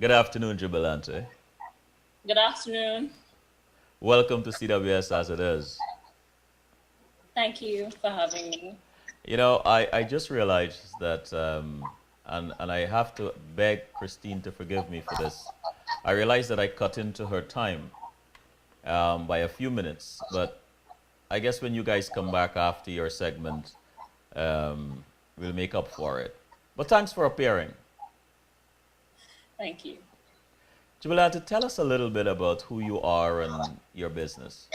Good afternoon, Jubilante. Good afternoon. Welcome to CWS as it is. Thank you for having me. I just realized that, and I have to beg Christine to forgive me for this. I realized that I cut into her time by a few minutes, but I guess when you guys come back after your segment, um, we'll make up for it. But thanks for appearing. Thank you. Jubilante, tell us a little bit about who you are and your business.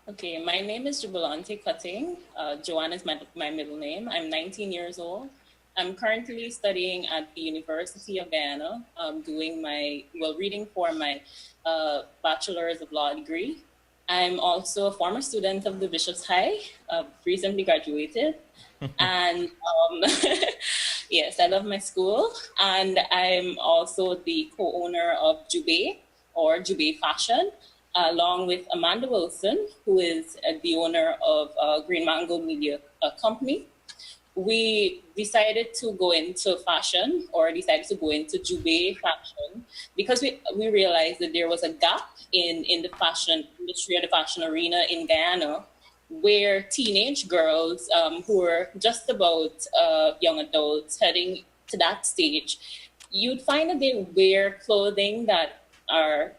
Okay, my name is Jubilante Cutting. Joanne is my middle name. I'm 19 years old. I'm currently studying at the University of Guyana, reading for my Bachelor's of Law degree. I'm also a former student of the Bishop's High, recently graduated. And yes, I love my school. And I'm also the co-owner of Jubei Fashion, along with Amanda Wilson, who is the owner of Green Mango Media Company. We decided to go into fashion, or decided to go into Jubei fashion, because we realized that there was a gap in the fashion industry or the fashion arena in Guyana, where teenage girls who were just about young adults heading to that stage, you'd find that they wear clothing that are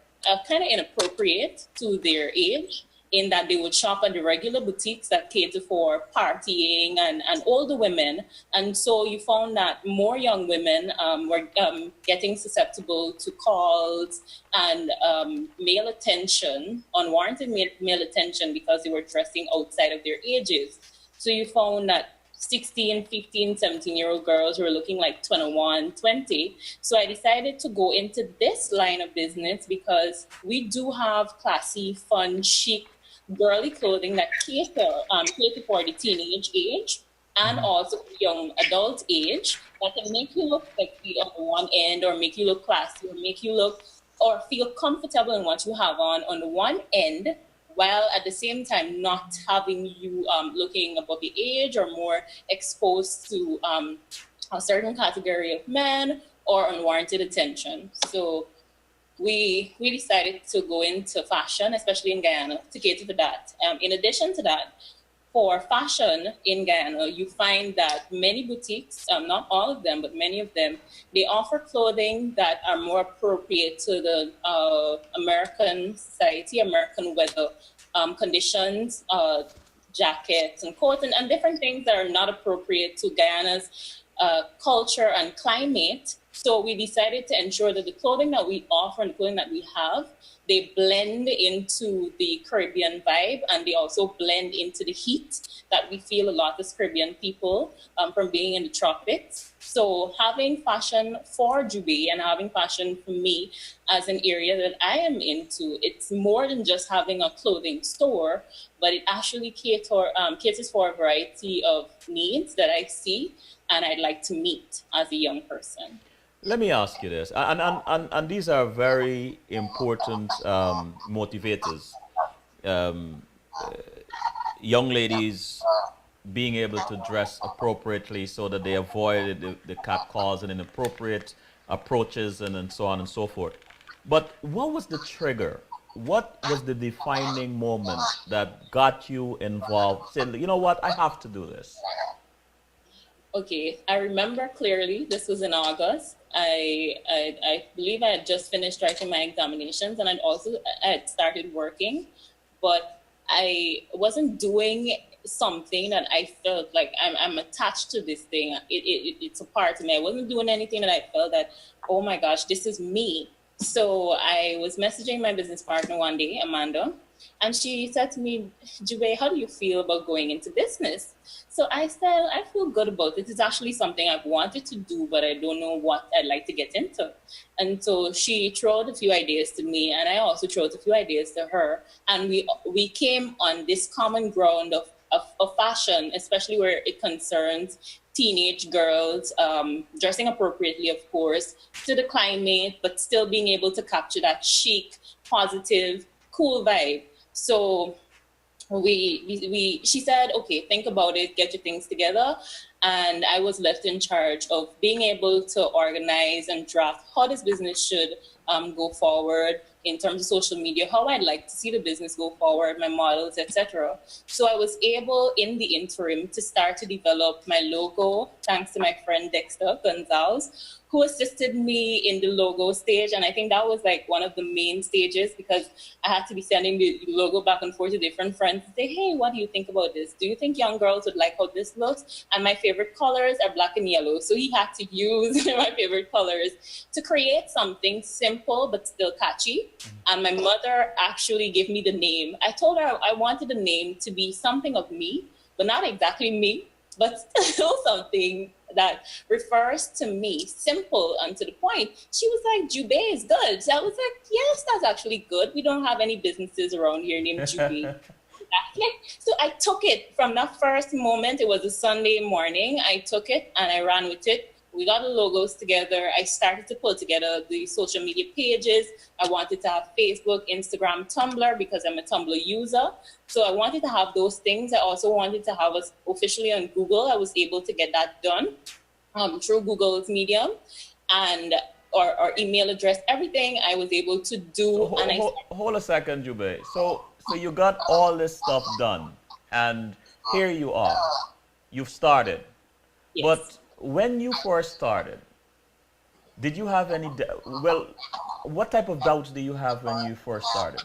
kind of inappropriate to their age, in that they would shop at the regular boutiques that cater for partying and older women. And so you found that more young women were getting susceptible to calls and male attention, unwarranted male attention, because they were dressing outside of their ages. So you found that 16, 15, 17-year-old girls were looking like 21, 20. So I decided to go into this line of business because we do have classy, fun, chic, girly clothing that cater for the teenage age and Mhm. also young adult age, that can make you look sexy on the one end, or make you look classy, or make you look or feel comfortable in what you have on the one end, while at the same time not having you looking above the age or more exposed to a certain category of men or unwarranted attention. So we decided to go into fashion, especially in Guyana, to cater for that. In addition to that, for fashion in Guyana, you find that many boutiques, not all of them, but many of them, they offer clothing that are more appropriate to the American society, American weather conditions, jackets and coats, and different things that are not appropriate to Guyana's culture and climate. So we decided to ensure that the clothing that we offer and the clothing that we have, they blend into the Caribbean vibe, and they also blend into the heat that we feel a lot as Caribbean people from being in the tropics. So having fashion for Jubi and having fashion for me as an area that I am into, it's more than just having a clothing store, but it actually caters for a variety of needs that I see and I'd like to meet as a young person. Let me ask you this, and these are very important motivators. Um, Young ladies being able to dress appropriately so that they avoid the catcalls and inappropriate approaches and so on and so forth. But what was the trigger? What was the defining moment that got you involved? Said, you know what, I have to do this. Okay, I remember clearly. This was in August. I believe I had just finished writing my examinations, and I had started working, but I wasn't doing something that I felt like I'm attached to this thing. It's a part of me. I wasn't doing anything that I felt that, oh my gosh, this is me. So I was messaging my business partner one day, Amanda, and she said to me, Jube, how do you feel about going into business? So I said, I feel good about it. It's actually something I've wanted to do, but I don't know what I'd like to get into. And so she threw out a few ideas to me, and I also threw out a few ideas to her. And we came on this common ground of fashion, especially where it concerns teenage girls dressing appropriately, of course, to the climate, but still being able to capture that chic, positive, cool vibe. So she said, okay, think about it, get your things together. And I was left in charge of being able to organize and draft how this business should go forward in terms of social media, how I'd like to see the business go forward, my models, etc. So I was able in the interim to start to develop my logo, thanks to my friend Dexter Gonzalez, who assisted me in the logo stage. And I think that was like one of the main stages, because I had to be sending the logo back and forth to different friends to say, hey, what do you think about this? Do you think young girls would like how this looks? And my favorite colors are black and yellow. So he had to use my favorite colors to create something simple but still catchy. And my mother actually gave me the name. I told her I wanted the name to be something of me, but not exactly me, but still something that refers to me, simple and to the point. She was like, Jube is good. So I was like, yes, that's actually good. We don't have any businesses around here named Jube. Exactly. So I took it from that first moment. It was a Sunday morning. I took it and I ran with it. We got the logos together. I started to put together the social media pages. I wanted to have Facebook, Instagram, Tumblr, because I'm a Tumblr user. So I wanted to have those things. I also wanted to have us officially on Google. I was able to get that done through Google's Medium and or email address, everything I was able to do. So, And I hold a second, Jube. So you got all this stuff done, and here you are. You've started. yes, But when you first started, did you have any, well, what type of doubts do you have when you first started?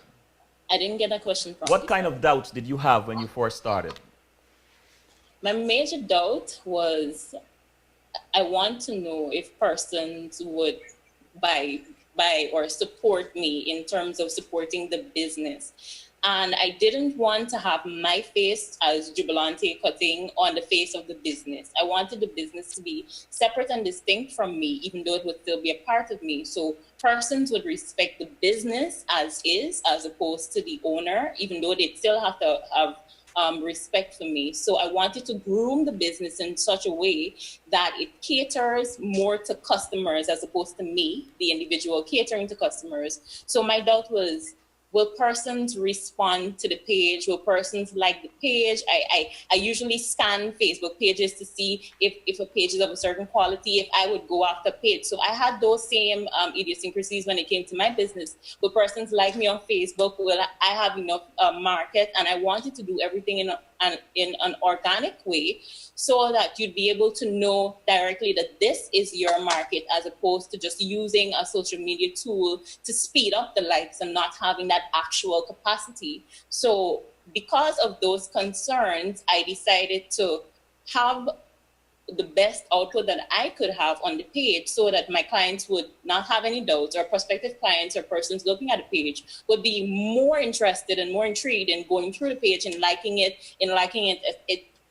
I didn't get that question What properly. kind of doubts did you have when you first started? My major doubt was I want to know if persons would buy or support me in terms of supporting the business. And I didn't want to have my face as Jubilante Cutting on the face of the business. I wanted the business to be separate and distinct from me, even though it would still be a part of me. So persons would respect the business as is, as opposed to the owner, even though they still have to have respect for me. So I wanted to groom the business in such a way that it caters more to customers as opposed to me, the individual catering to customers. So my doubt was, will persons respond to the page? Will persons like the page? I usually scan Facebook pages to see if a page is of a certain quality, if I would go after a page. So I had those same idiosyncrasies when it came to my business. Will persons like me on Facebook? Will I have enough market? And I wanted to do everything in an organic way, so that you'd be able to know directly that this is your market, as opposed to just using a social media tool to speed up the likes and not having that actual capacity. So because of those concerns, I decided to have the best output that I could have on the page, so that my clients would not have any doubts, or prospective clients or persons looking at the page would be more interested and more intrigued in going through the page and liking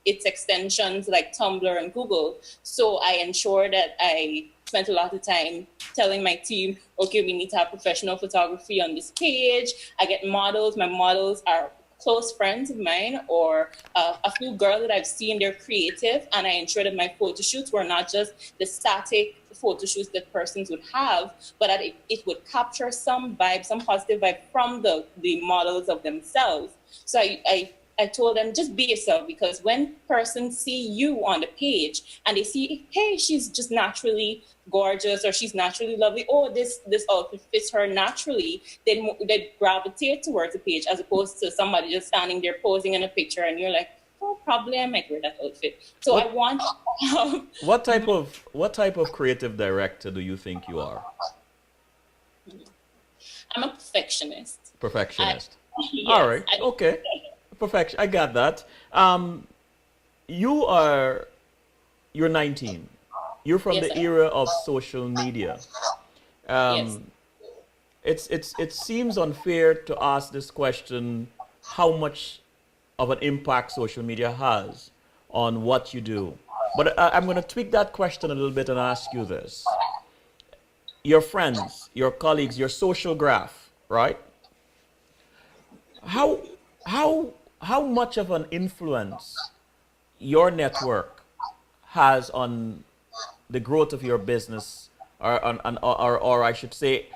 its extensions like Tumblr and Google. So I ensure that I spent a lot of time telling my team, okay, we need to have professional photography on this page. I get models. My models are close friends of mine, or a few girls that I've seen, they're creative, and I ensure that my photo shoots were not just the static photo shoots that persons would have, but that it would capture some vibe, some positive vibe from the models of themselves. So I told them, just be yourself, because when persons see you on the page and they see, hey, she's just naturally gorgeous, or she's naturally lovely, oh, this outfit fits her naturally, then they gravitate towards the page, as opposed to somebody just standing there posing in a picture and you're like, oh, probably I might wear that outfit. So I What want what type of creative director do you think you are? I'm a perfectionist. I Perfectionist. All yes, right. Okay. Perfection. I got that. You are you're 19. You're from yes, the era of social media. yes. Um, it seems unfair to ask this question, how much of an impact social media has on what you do. But I'm going to tweak that question a little bit and ask you this. Your friends, your colleagues, your social graph, right? How how much of an influence your network has on the growth of your business, or I should say,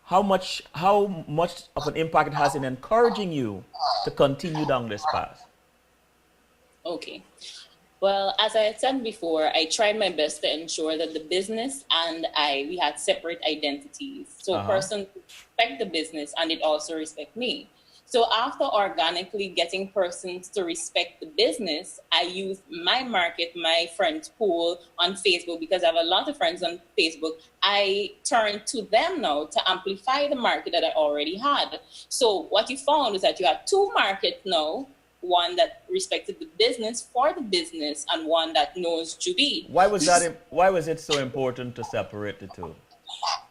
how much of an impact it has in encouraging you to continue down this path? Okay. Well, as I had said before, I tried my best to ensure that the business and we had separate identities. So Uh-huh. person respect the business and it also respect me. So after organically getting persons to respect the business, I use my market, my friends pool on Facebook because I have a lot of friends on Facebook. I turn to them now to amplify the market that I already had. So what you found is that you have two markets now, one that respected the business for the business and one that knows Juby. Why was it so important to separate the two?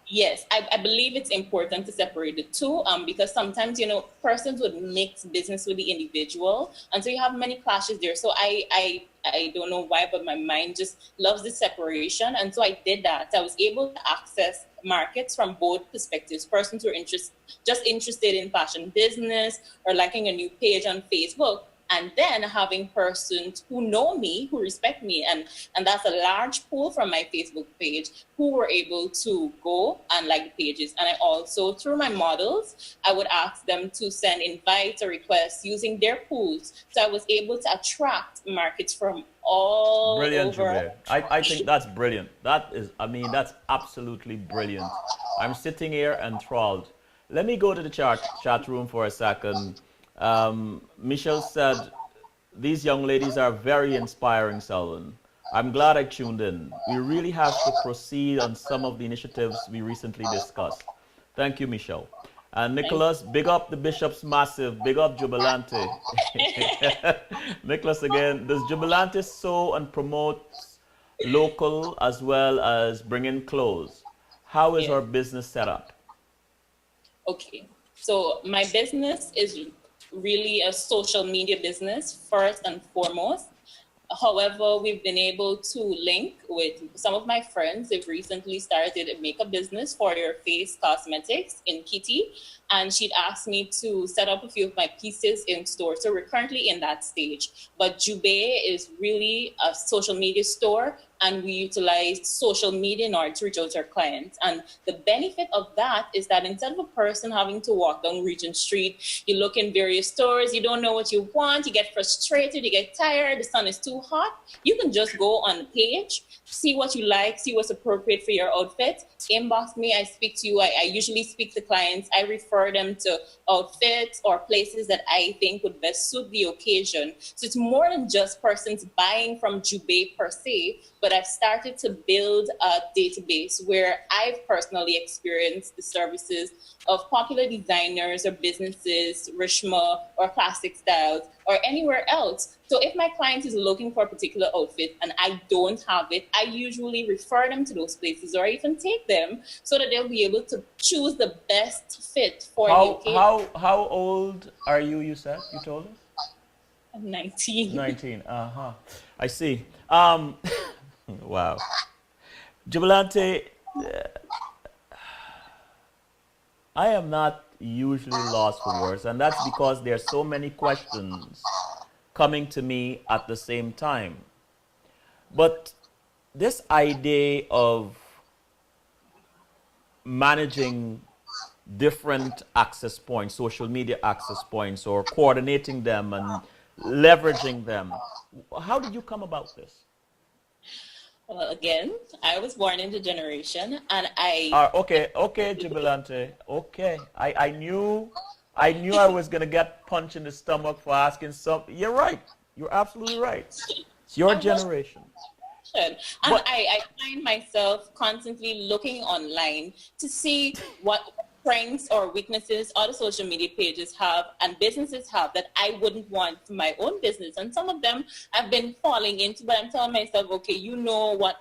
Yes, I believe it's important to separate the two because sometimes, persons would mix business with the individual. And so you have many clashes there. So I don't know why, but my mind just loves the separation. And so I did that. I was able to access markets from both perspectives. Persons who are just interested in fashion business or liking a new page on Facebook, and then having persons who know me, who respect me, and that's a large pool from my Facebook page who were able to go and like the pages. And I also, through my models, I would ask them to send invites or requests using their pools. So I was able to attract markets from all Brilliant, over. Jubei. I think that's brilliant. That's absolutely brilliant. I'm sitting here enthralled. Let me go to the chat room for a second. Michelle said, these young ladies are very inspiring, Selwyn. I'm glad I tuned in. We really have to proceed on some of the initiatives we recently discussed. Thank you, Michelle. And Thank Nicholas, big up the Bishop's Massive, big up Jubilante. Nicholas again, does Jubilante sew and promote local as well as bring in clothes? How is you. our business set up? Okay. So my business is really a social media business first and foremost. However, we've been able to link with some of my friends. They've recently started a makeup business for your face cosmetics in Kitty. And she'd asked me to set up a few of my pieces in store. So we're currently in that stage. But Jubei is really a social media store, and we utilize social media in order to reach out to our clients. And the benefit of that is that instead of a person having to walk down Regent Street, you look in various stores, you don't know what you want, you get frustrated, you get tired, the sun is too hot, you can just go on the page, see what you like, see what's appropriate for your outfit, inbox me, I speak to you. I usually speak to clients. I refer them to outfits or places that I think would best suit the occasion. So it's more than just persons buying from Jubei per se, but I've started to build a database where I've personally experienced the services of popular designers or businesses, Rishma or Classic Styles or anywhere else. So if my client is looking for a particular outfit and I don't have it, I usually refer them to those places or even take them so that they'll be able to choose the best fit for the occasion. How old are you, you said? You told us? I'm 19. 19. Uh-huh. I see. Wow. Jubilante, I am not usually lost for words, and that's because there are so many questions coming to me at the same time. But this idea of managing different access points, social media access points, or coordinating them and leveraging them, how did you come about this? Well, again, I was born in the generation, and Okay, Jubilante. Okay, I knew I was gonna get punched in the stomach for asking some. You're right. You're absolutely right. It's your generation. And But I find myself constantly looking online to see what strengths or weaknesses other social media pages have and businesses have that I wouldn't want for my own business. And some of them I've been falling into, but I'm telling myself, okay, you know what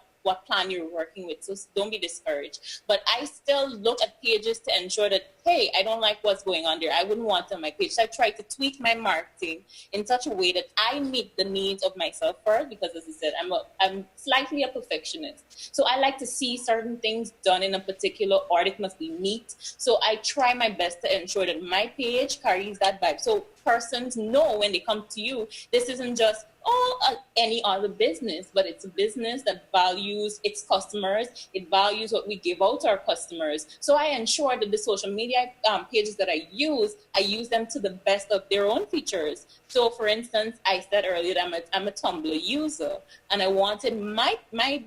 plan you're working with, so don't be discouraged. But I still look at pages to ensure that hey, I don't like what's going on there. I wouldn't want it on my page. So I try to tweak my marketing in such a way that I meet the needs of myself first, because as I said, I'm slightly a perfectionist. So I like to see certain things done in a particular order. It must be neat. So I try my best to ensure that my page carries that vibe. So persons know when they come to you, this isn't just any other business, but it's a business that values its customers. It values what we give out to our customers. So I ensure that the social media pages that I use them to the best of their own features. So for instance, I said earlier that I'm a Tumblr user, and I wanted my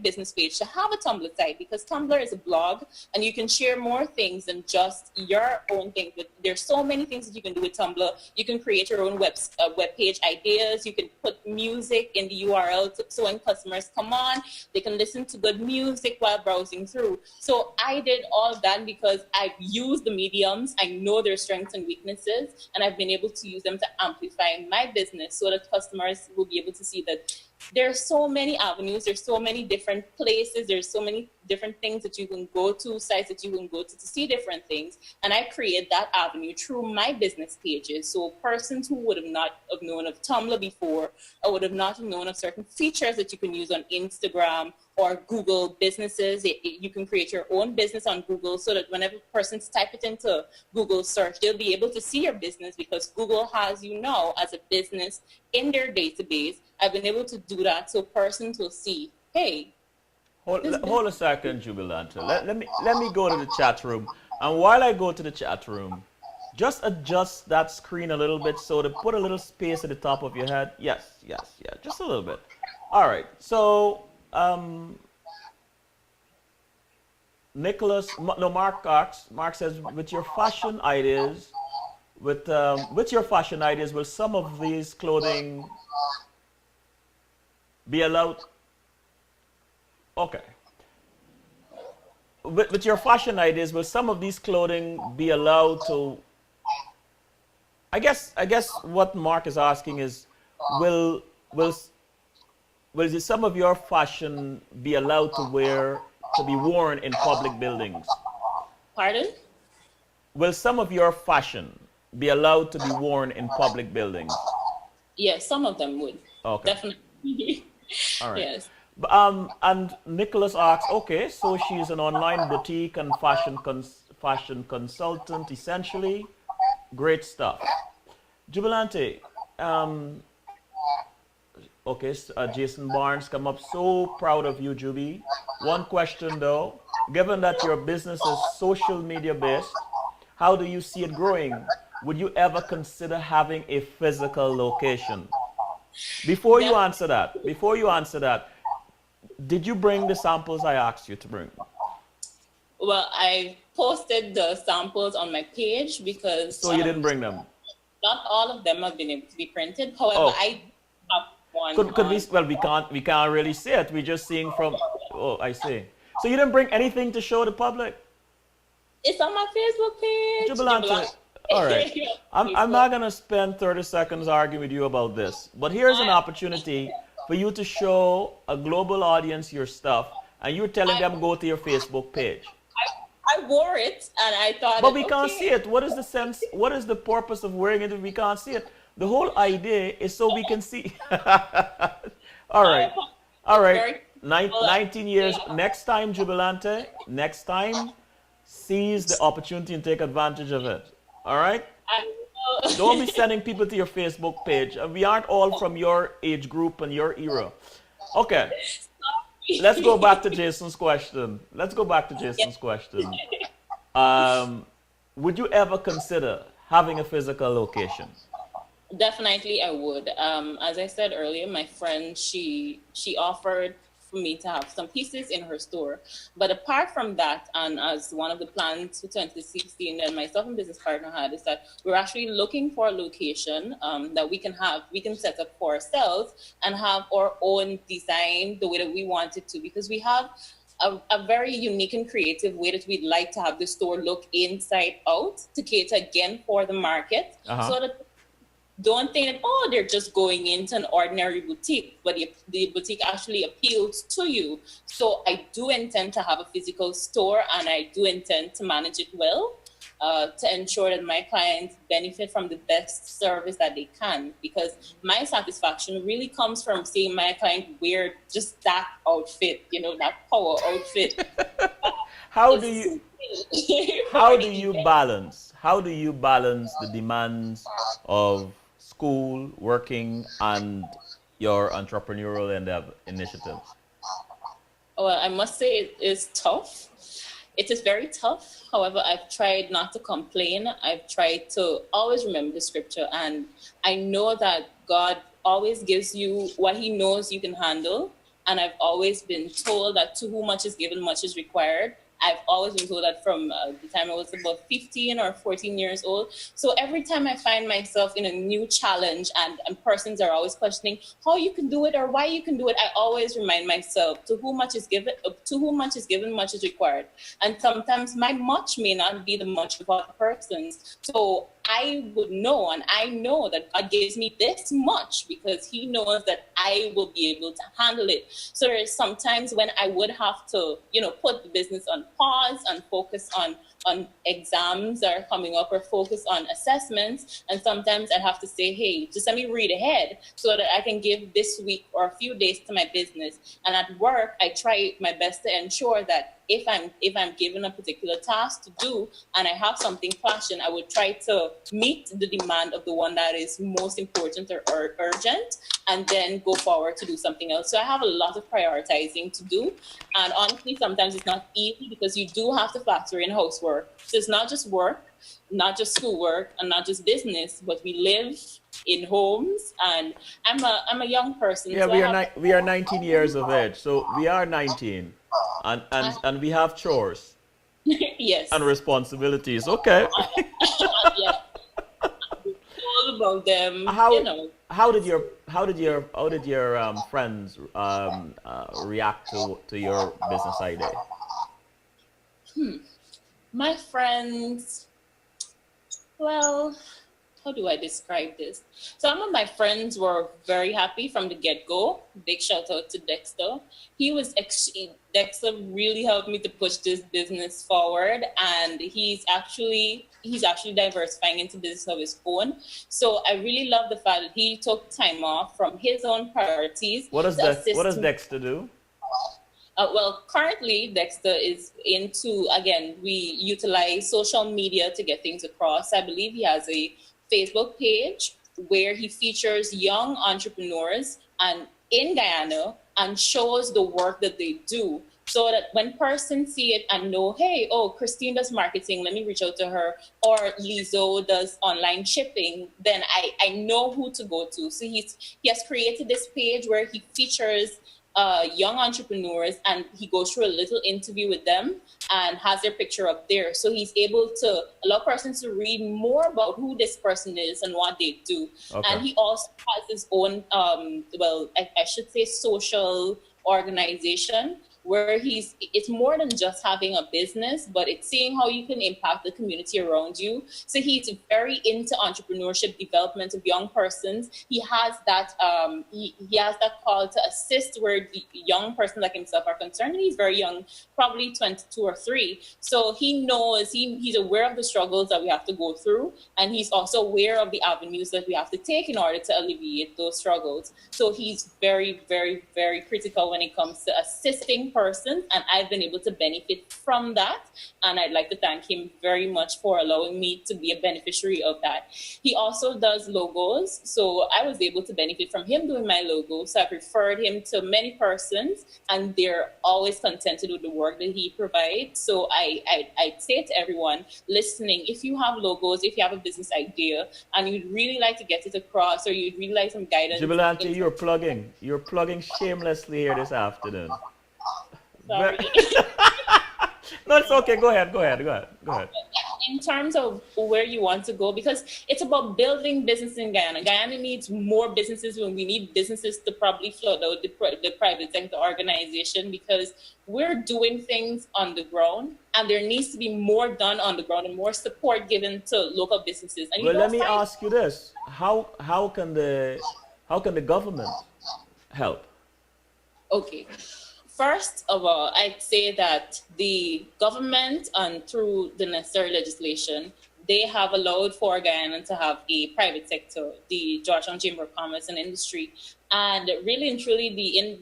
business page to have a Tumblr site, because Tumblr is a blog and you can share more things than just your own thing. But there's so many things that you can do with Tumblr. You can create your own web page ideas. You can put music in the URL so when customers come on, they can listen to good music while browsing through. So I did all that because I've used the mediums. I know their strengths and weaknesses, and I've been able to use them to amplify my business so that customers will be able to see that there's so many avenues, there's so many different places, there's so many different things that you can go to, sites that you can go to see different things. And I create that avenue through my business pages. So persons who would have not have known of Tumblr before, or would have not known of certain features that you can use on Instagram or Google businesses, you can create your own business on Google, so that whenever persons type it into Google search, they'll be able to see your business, because Google has you now as a business in their database. I've been able to do that so persons will see, hey. Hold a second, Jubilante. Let me go to the chat room. And while I go to the chat room, just adjust that screen a little bit so to put a little space at the top of your head. Yes, yeah, just a little bit. All right, so Mark says, with your fashion ideas, with your fashion ideas, will some of these clothing be allowed? Okay. With your fashion ideas, will some of these clothing be allowed to? I guess what Mark is asking is, will some of your fashion be allowed to be worn in public buildings? Pardon? Will some of your fashion be allowed to be worn in public buildings? Yes, some of them would. Okay. Definitely. All right. Yes. And Nicholas asks, okay, so she's an online boutique and fashion consultant, essentially. Great stuff. Jubilante, okay, Jason Barnes come up. So proud of you, Juby. One question though, given that your business is social media based, how do you see it growing? Would you ever consider having a physical location? Before you answer that, did you bring the samples I asked you to bring? Well, I posted the samples on my page because... So you didn't bring them? Not all of them have been able to be printed. However, I have one. Could we? Well, we can't really see it. We're just seeing from... Oh, I see. So you didn't bring anything to show the public? It's on my Facebook page. Jubilante. All right. I'm not going to spend 30 seconds arguing with you about this. But here's an opportunity for you to show a global audience your stuff, and you're telling them go to your Facebook page. I wore it, and I thought... But we can't see it. What is the sense? What is the purpose of wearing it if we can't see it? The whole idea is so we can see. All right. All right. 19 years. Next time, Jubilante, next time, seize the opportunity and take advantage of it. All right? Don't be sending people to your Facebook page. We aren't all from your age group and your era. Okay. Let's go back to Jason's question. Would you ever consider having a physical location? Definitely, I would. As I said earlier, my friend, she offered for me to have some pieces in her store. But apart from that, and as one of the plans for 2016 that myself and business partner had, is that we're actually looking for a location that we can set up for ourselves and have our own design the way that we want it to, because we have a very unique and creative way that we'd like to have the store look inside out to cater again for the market. So that don't think that, oh, they're just going into an ordinary boutique, but the boutique actually appeals to you. So I do intend to have a physical store, and I do intend to manage it well. to ensure that my clients benefit from the best service that they can. Because my satisfaction really comes from seeing my client wear just that outfit, that power outfit. How do Just you for how the do you event. balance the demands of school, working, and your entrepreneurial initiatives? Well, I must say it is tough. It is very tough. However, I've tried not to complain. I've tried to always remember the scripture. And I know that God always gives you what he knows you can handle. And I've always been told that to whom much is given, much is required. I've always been told that from the time I was about 15 or 14 years old. So every time I find myself in a new challenge and persons are always questioning how you can do it or why you can do it, I always remind myself to whom much is given, much is required. And sometimes my much may not be the much of other persons. So I would know, and I know that God gives me this much because he knows that I will be able to handle it. So there's sometimes when I would have to, put the business on pause and focus on exams that are coming up or focus on assessments. And sometimes I'd have to say, hey, just let me read ahead so that I can give this week or a few days to my business. And at work, I try my best to ensure that if I'm given a particular task to do and I have something flashing, I would try to meet the demand of the one that is most important or urgent, and then go forward to do something else. So I have a lot of prioritizing to do, and honestly, sometimes it's not easy because you do have to factor in housework. So it's not just work, not just schoolwork, and not just business, but we live in homes, and I'm a young person, Yeah, so I have we are 19 years of age, so we are 19, and we have chores and yes, responsibilities. Okay. yes, all about them, how how did your friends react to your business idea? my friends. Well, how do I describe this? Some of my friends were very happy from the get go. Big shout out to Dexter. Dexter really helped me to push this business forward, and he's actually diversifying into business of his own. So I really love the fact that he took time off from his own priorities to What assist does me. Dexter do? Well, currently, Dexter is into, again, we utilize social media to get things across. I believe he has a Facebook page where he features young entrepreneurs and in Guyana and shows the work that they do so that when persons see it and know, hey, oh, Christine does marketing, let me reach out to her, or Lizo does online shipping, then I know who to go to. So he has created this page where he features young entrepreneurs, and he goes through a little interview with them and has their picture up there. So he's able to allow persons to read more about who this person is and what they do. Okay. And he also has his own, well, I should say, social organization where it's more than just having a business, but it's seeing how you can impact the community around you. So he's very into entrepreneurship, development of young persons. He has that he has that call to assist where the young person like himself are concerned. And he's very young, probably 22 or 3. So he knows he's aware of the struggles that we have to go through, and he's also aware of the avenues that we have to take in order to alleviate those struggles. So he's very, very, very critical when it comes to assisting persons, and I've been able to benefit from that. And I'd like to thank him very much for allowing me to be a beneficiary of that. He also does logos, so I was able to benefit from him doing my logo. So I've referred him to many persons, and they're always contented with the work that he provides. So I say to everyone listening, if you have logos, if you have a business idea, and you'd really like to get it across, or you'd really like some guidance. Jubilante, you're plugging shamelessly here this afternoon. Sorry. No, it's okay. Go ahead. In terms of where you want to go, because it's about building business in Guyana. Guyana needs more businesses when we need businesses to probably float out the private sector organization, because we're doing things on the ground and there needs to be more done on the ground and more support given to local businesses. And you Well, let don't me find, ask you this: how can the government help? okay. First of all, I'd say that the government and through the necessary legislation, they have allowed for Guyana to have a private sector, the Georgetown Chamber of Commerce and Industry. And really and truly,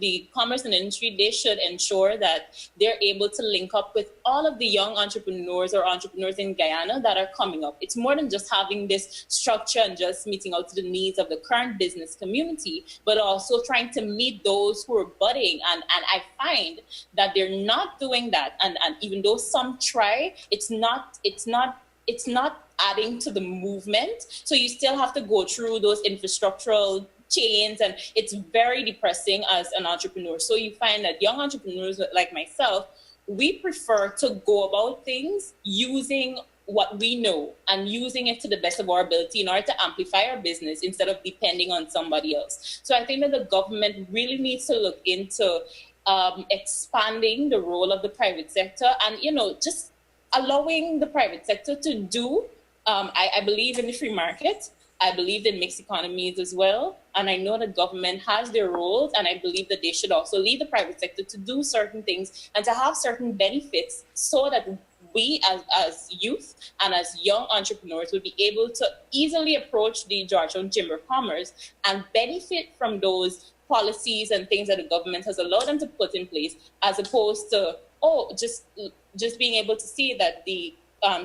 the commerce and industry, they should ensure that they're able to link up with all of the young entrepreneurs or entrepreneurs in Guyana that are coming up. It's more than just having this structure and just meeting out to the needs of the current business community, but also trying to meet those who are budding. And I find that they're not doing that. And even though some try, it's not adding to the movement. So you still have to go through those infrastructural chains, and it's very depressing as an entrepreneur. So you find that young entrepreneurs like myself, we prefer to go about things using what we know and using it to the best of our ability in order to amplify our business instead of depending on somebody else. So I think that the government really needs to look into expanding the role of the private sector and, just allowing the private sector to do. I believe in the free market. I believe in mixed economies as well. And I know that government has their roles, and I believe that they should also lead the private sector to do certain things and to have certain benefits so that we as youth and as young entrepreneurs would be able to easily approach the Georgetown Chamber of Commerce and benefit from those policies and things that the government has allowed them to put in place, as opposed to, just being able to see that the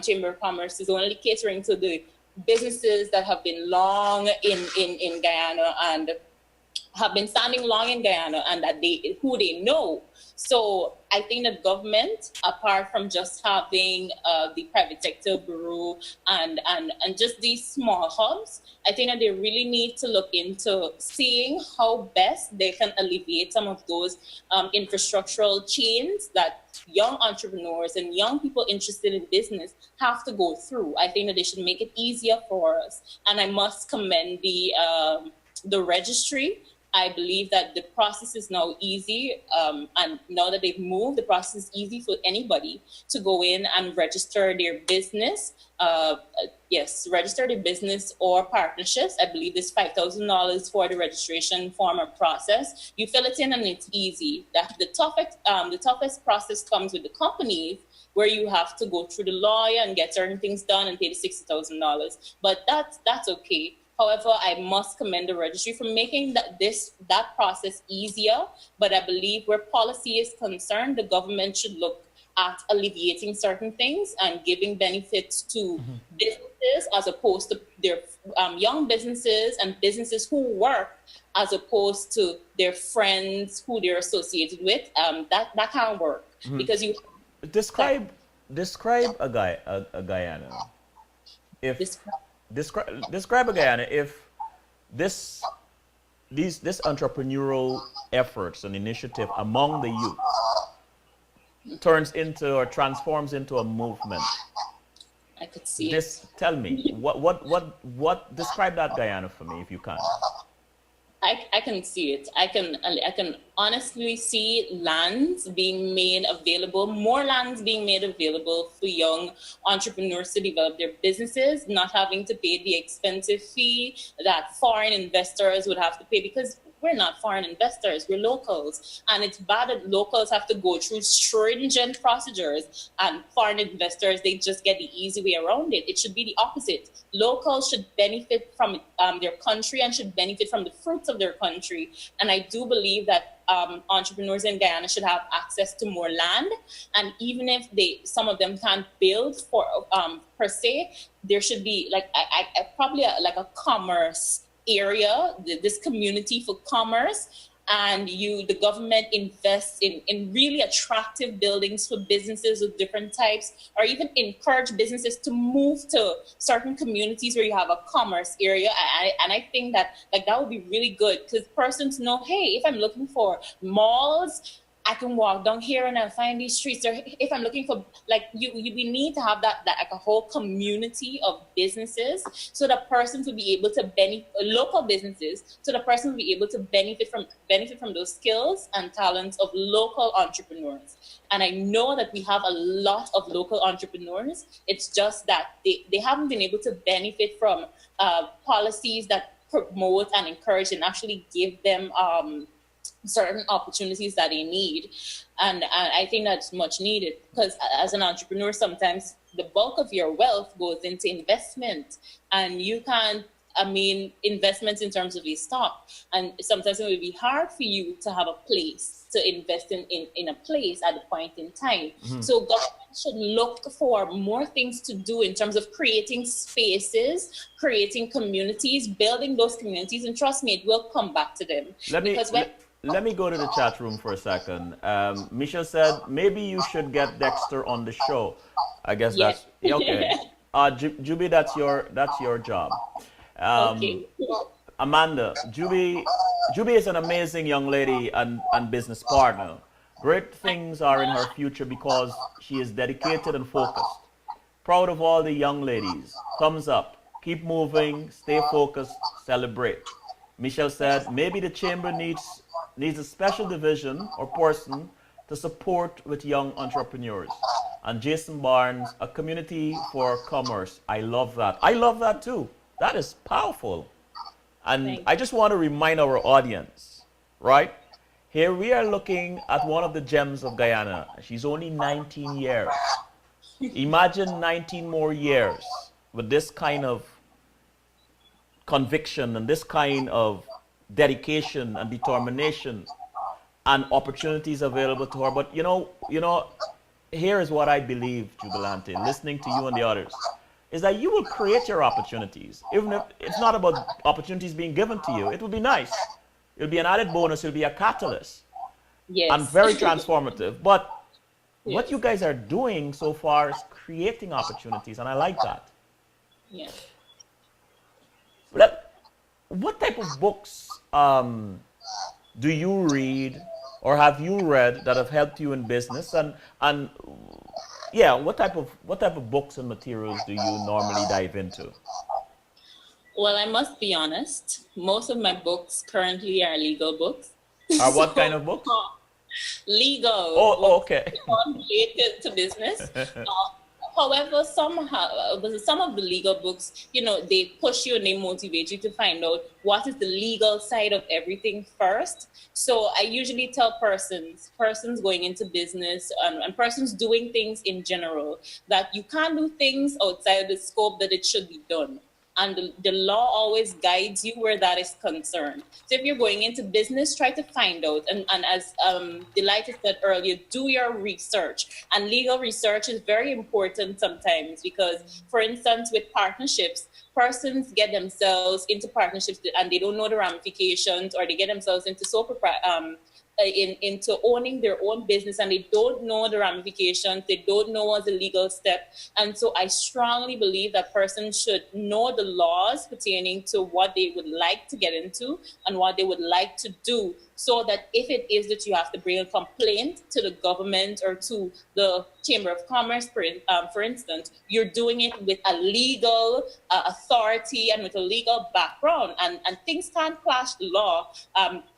Chamber of Commerce is only catering to the businesses that have been long in Guyana and have been standing long in Guyana and that who they know. So I think that government, apart from just having the private sector bureau and just these small hubs, I think that they really need to look into seeing how best they can alleviate some of those infrastructural chains that young entrepreneurs and young people interested in business have to go through. I think that they should make it easier for us. And I must commend the registry. I believe that the process is now easy, and now that they've moved, the process is easy for anybody to go in and register their business. Register their business or partnerships. I believe it's $5,000 for the registration form or process. You fill it in and it's easy. The toughest process comes with the companies, where you have to go through the lawyer and get certain things done and pay the $60,000. But that's okay. However, I must commend the registry for making that process easier. But I believe where policy is concerned, the government should look at alleviating certain things and giving benefits to businesses as opposed to their young businesses and businesses who work as opposed to their friends who they're associated with. That can't work because you describe a Guyana. Describe a Guyana if this entrepreneurial efforts and initiative among the youth turns into or transforms into a movement. I could see Tell me what describe that Guyana for me if you can. I can see it. I can honestly see lands being made available, more lands being made available for young entrepreneurs to develop their businesses, not having to pay the expensive fee that foreign investors would have to pay, because we're not foreign investors, we're locals. And it's bad that locals have to go through stringent procedures and foreign investors, they just get the easy way around it. It should be the opposite. Locals should benefit from their country and should benefit from the fruits of their country. And I do believe that entrepreneurs in Guyana should have access to more land. And even if some of them can't build for per se, there should be probably a commerce area, this community for commerce, and the government invests in really attractive buildings for businesses of different types, or even encourage businesses to move to certain communities where you have a commerce area. And I think that that would be really good, because persons know, hey, if I'm looking for malls, I can walk down here and I'll find these streets. Or if I'm looking for, we need to have that a whole community of businesses, so that persons will be able to benefit, local businesses, so the person will be able to benefit from those skills and talents of local entrepreneurs. And I know that we have a lot of local entrepreneurs. It's just that they haven't been able to benefit from policies that promote and encourage and actually give them certain opportunities that they need. And I think that's much needed, because as an entrepreneur, sometimes the bulk of your wealth goes into investment, and you can't, I mean, investments in terms of a stock. And sometimes it will be hard for you to have a place to invest in a place at a point in time. So government should look for more things to do in terms of creating spaces, creating communities, building those communities. And trust me, it will come back to them. Let me Because when let me go to the chat room for a second. Michelle said maybe you should get Dexter on the show. I guess yes. that's yeah, okay. Juby, that's your job. Um, Okay. Amanda, Juby is an amazing young lady and business partner. Great things are in her future because she is dedicated and focused. Proud of all the young ladies. Thumbs up. Keep moving. Stay focused. Celebrate. Michelle said maybe the chamber needs a special division or person to support with young entrepreneurs. And Jason Barnes, a community for commerce. I love that. I love that too. That is powerful. And Thank I just want to remind our audience, right? Here we are looking at one of the gems of Guyana. She's only 19 years. Imagine 19 more years with this kind of conviction and this kind of dedication and determination and opportunities available to her. But here is what I believe, Jubilante, listening to you and the others, is that you will create your opportunities. Even if it's not about opportunities being given to you, it will be nice. It'll be an added bonus, it'll be a catalyst and Yes. very transformative. But what Yes. you guys are doing so far is creating opportunities, and I like that. Yeah. What type of books do you read or have you read that have helped you in business? And yeah, what type of books and materials do you normally dive into? Well, I must be honest. Most of my books currently are legal books. Or what kind So, of books? legal Oh, books okay. related to business. However, some of the legal books, they push you and they motivate you to find out what is the legal side of everything first. So I usually tell persons going into business, and persons doing things in general, that you can't do things outside the scope that it should be done. And the law always guides you where that is concerned. So if you're going into business, try to find out. And as Delighted said earlier, do your research. And legal research is very important sometimes because, for instance, with partnerships, persons get themselves into partnerships and they don't know the ramifications, or they get themselves into into owning their own business and they don't know the ramifications, they don't know what's a legal step. And so I strongly believe that persons should know the laws pertaining to what they would like to get into and what they would like to do, so that if it is that you have to bring a complaint to the government or to the Chamber of Commerce, for instance, you're doing it with a legal authority and with a legal background, and things can't clash the law.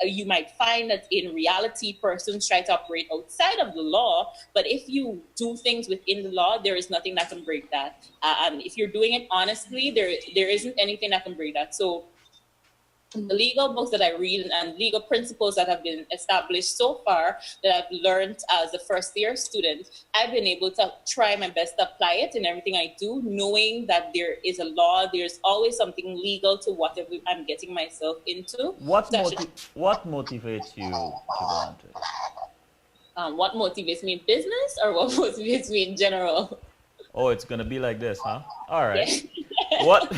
You might find that in reality, persons try to operate outside of the law, but if you do things within the law, there is nothing that can break that. And if you're doing it honestly, there isn't anything that can break that. So the legal books that I read and legal principles that have been established so far that I've learned as a first year student, I've been able to try my best to apply it in everything I do, knowing that there is a law, there's always something legal to whatever I'm getting myself into. What motivates you, Jubilante? What motivates me in business or what motivates me in general? Oh, it's gonna be like this, huh? All right. Yeah. What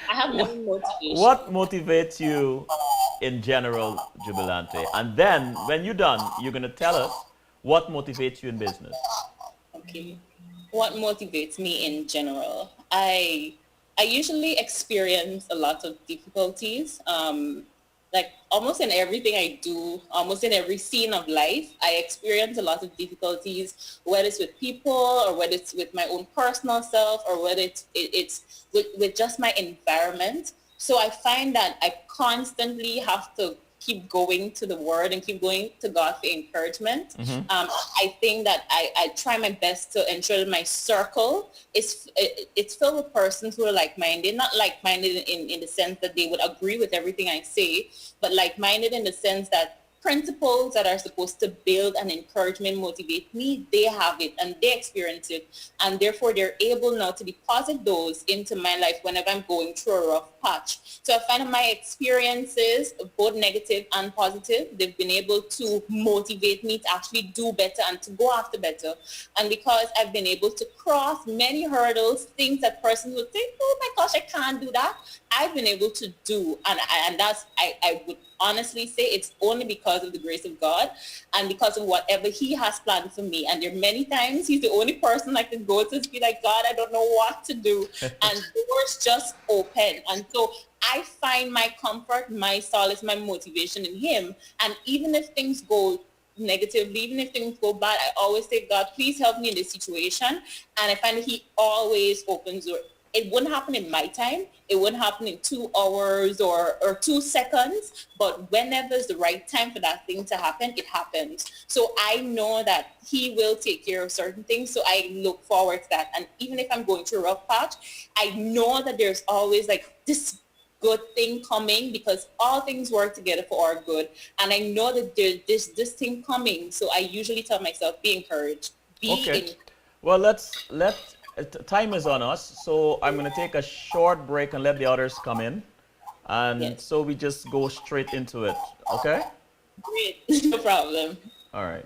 I have no motivation. what motivates you in general, Jubilante? And then when you're done, you're gonna tell us what motivates you in business. Okay. What motivates me in general? I usually experience a lot of difficulties. Like almost in everything I do, almost in every scene of life, I experience a lot of difficulties, whether it's with people or whether it's with my own personal self or whether it's with just my environment. So I find that I constantly have to keep going to the word and keep going to God for encouragement. Mm-hmm. I think that I try my best to ensure that my circle is it's filled with persons who are like-minded, not like-minded in the sense that they would agree with everything I say, but like-minded in the sense that principles that are supposed to build and encouragement, motivate me, they have it and they experience it. And therefore, they're able now to deposit those into my life whenever I'm going through a rough patch. So I find that my experiences, both negative and positive, they've been able to motivate me to actually do better and to go after better. And because I've been able to cross many hurdles, things that persons would think, oh my gosh, I can't do that, I've been able to do. And that's, I would honestly say it's only because of the grace of God and because of whatever he has planned for me. And there are many times he's the only person I can go to be like, God, I don't know what to do. And doors just open. And so I find my comfort, my solace, my motivation in him. And even if things go negatively, even if things go bad, I always say, God, please help me in this situation. And I find that he always opens doors. It wouldn't happen in my time. It wouldn't happen in 2 hours or 2 seconds. But whenever is the right time for that thing to happen, it happens. So I know that he will take care of certain things. So I look forward to that. And even if I'm going through a rough patch, I know that there's always like this good thing coming because all things work together for our good. And I know that there's this thing coming. So I usually tell myself, be encouraged. Okay. Well, time is on us, so I'm going to take a short break and let the others come in. And Yes. so we just go straight into it. Okay? Great. No problem. All right.